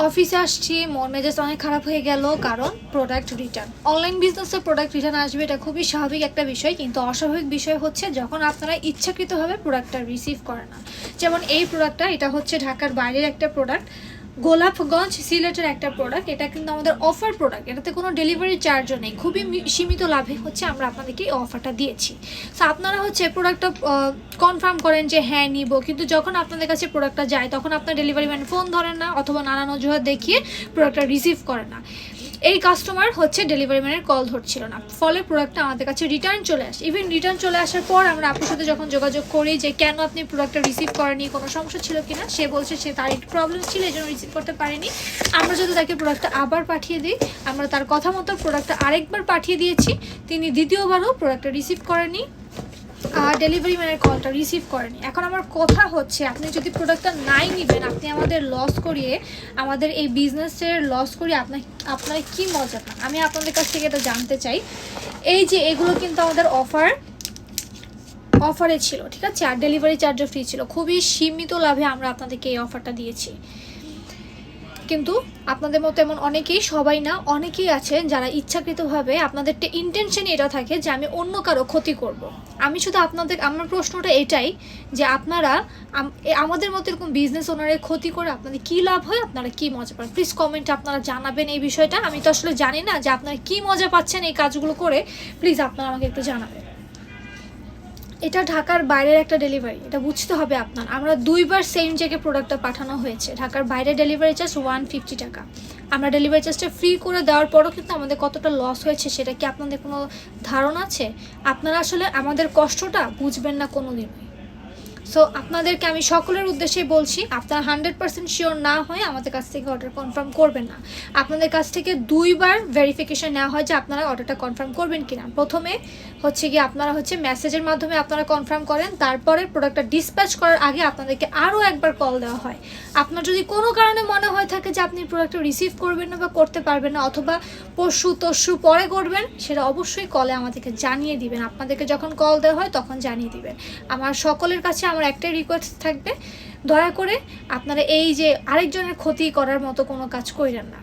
অফিসে আসছি, মন মেজাজ অনেক খারাপ হয়ে গেল, কারণ প্রোডাক্ট রিটার্ন। অনলাইন বিজনেসে প্রোডাক্ট রিটার্ন আসবে, এটা খুবই স্বাভাবিক একটা বিষয়, কিন্তু অস্বাভাবিক বিষয় হচ্ছে যখন আপনারা ইচ্ছাকৃতভাবে প্রোডাক্টটা রিসিভ করে না। যেমন এই প্রোডাক্টটা, এটা হচ্ছে ঢাকার বাইরের একটা প্রোডাক্ট, গোলাপগঞ্জ সিলেটের একটা প্রোডাক্ট। এটা কিন্তু আমাদের অফার প্রোডাক্ট, এটাতে কোনো ডেলিভারি চার্জও নেই, খুবই সীমিত লাভে হচ্ছে আমরা আপনাদেরকে এই অফারটা দিয়েছি। সো আপনারা হচ্ছে প্রোডাক্টটা কনফার্ম করেন যে হ্যাঁ নিব, কিন্তু যখন আপনাদের কাছে প্রোডাক্টটা যায় তখন আপনার ডেলিভারি ম্যান ফোন ধরেন না, অথবা নানান অজুহাত দেখিয়ে প্রোডাক্টটা রিসিভ করে না। এই কাস্টমার হচ্ছে ডেলিভারি ম্যানের কল ধরছিল না, ফলে প্রোডাক্টটা আমাদের কাছে রিটার্ন চলে আসে। ইভেন রিটার্ন চলে আসার পর আমরা আপুর সাথে যখন যোগাযোগ করি যে কেন আপনি প্রোডাক্টটা রিসিভ করেনি, কোনো সমস্যা ছিল কিনা, সে বলছে সে তার একটু প্রবলেম ছিল এই জন্য রিসিভ করতে পারেনি। আমরা যদি তাকে প্রোডাক্টটা আবার পাঠিয়ে দিই, আমরা তার কথা মতো প্রোডাক্টটা আরেকবার পাঠিয়ে দিয়েছি, তিনি দ্বিতীয়বারও প্রোডাক্টটা রিসিভ করেনি, ডেলিভারি ম্যানের কলটা রিসিভ করেনি। এখন আমার কথা হচ্ছে, আপনি যদি প্রোডাক্টটা নাই নেবেন, আপনি আমাদের লস করিয়ে, আমাদের এই বিজনেসের লস করিয়ে আপনার কি মজা পান? আমি আপনাদের কাছ থেকে এটা জানতে চাই। এই যে এগুলো কিন্তু আমাদের অফারে ছিল, ঠিক আছে, আর ডেলিভারি চার্জও ফ্রি ছিল, খুবই সীমিত লাভে আমরা আপনাদেরকে এই অফারটা দিয়েছি। কিন্তু আপনাদের মতো এমন অনেকেই, সবাই না, অনেকেই আছে যারা ইচ্ছাকৃতভাবে, আপনাদের ইন্টেনশন এটা থাকে যে আমি অন্য কারো ক্ষতি করব। আমি শুধু আমার প্রশ্নটা এটাই যে আপনারা আমাদের মতো এরকম বিজনেস ওনারের ক্ষতি করে আপনাদের কী লাভ হয়, আপনারা কী মজা পান? প্লিজ কমেন্টে আপনারা জানাবেন এই বিষয়টা। আমি তো আসলে জানি না যে আপনারা কী মজা পাচ্ছেন এই কাজগুলো করে, প্লিজ আপনারা আমাকে একটু জানাবেন। এটা ঢাকার বাইরের একটা ডেলিভারি, এটা বুঝতে হবে আপনার। আমরা 2বার সেম জায়গায় প্রোডাক্টটা পাঠানো হয়েছে, ঢাকার বাইরে ডেলিভারি চার্জ 150 টাকা। আমরা ডেলিভারি চার্জটা ফ্রি করে দেওয়ার পরও কিন্তু আমাদের কতটা লস হয়েছে সেটা কি আপনাদের কোনো ধারণা আছে? আপনারা আসলে আমাদের কষ্টটা বুঝবেন না কোনো দিনই। সো আপনাদেরকে আমি সকলের উদ্দেশ্যে বলছি, আপনারা 100% শিওর না হয়ে আমাদের কাছ থেকে অর্ডার কনফার্ম করবেন না। আপনাদের কাছ থেকে 2বার ভেরিফিকেশন নেওয়া হয় যে আপনারা অর্ডারটা কনফার্ম করবেন কিনা। প্রথমে হচ্ছে কি আপনারা হচ্ছে মেসেজের মাধ্যমে আপনারা কনফার্ম করেন, তারপরে প্রোডাক্টটা ডিসপ্যাচ করার আগে আপনাদেরকে আরও একবার কল দেওয়া হয়। আপনার যদি কোনো কারণে মনে হয়ে থাকে যে আপনি প্রোডাক্টটা রিসিভ করবেন না বা করতে পারবেন না, অথবা পরশু পরে করবেন, সেটা অবশ্যই কলে আমাদেরকে জানিয়ে দিবেন। আপনাদেরকে যখন কল দেওয়া হয় তখন জানিয়ে দিবেন। আমার সকলের কাছে আমার একটাই রিকোয়েস্ট থাকবে, দয়া করে আপনারা এই যে আরেকজনের ক্ষতি করার মতো কোনো কাজ করেন না।